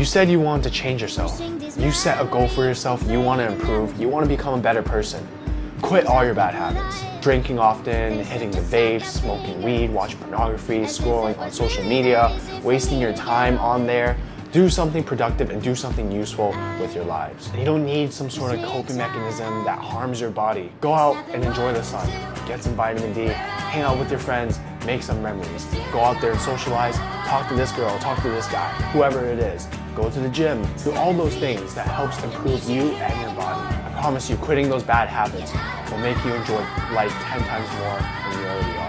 You said you wanted to change yourself. You set a goal for yourself, you want to improve, you want to become a better person. Quit all your bad habits. Drinking often, hitting the vapes, smoking weed, watching pornography, scrolling on social media, wasting your time on there. Do something productive and do something useful with your lives. You don't need some sort of coping mechanism that harms your body. Go out and enjoy the sun. Get some vitamin D, hang out with your friends, make some memories. Go out there and socialize, talk to this girl, talk to this guy, whoever it is. Go to the gym, do all those things that helps improve you and your body. I promise you, quitting those bad habits will make you enjoy life 10 times more than you already are.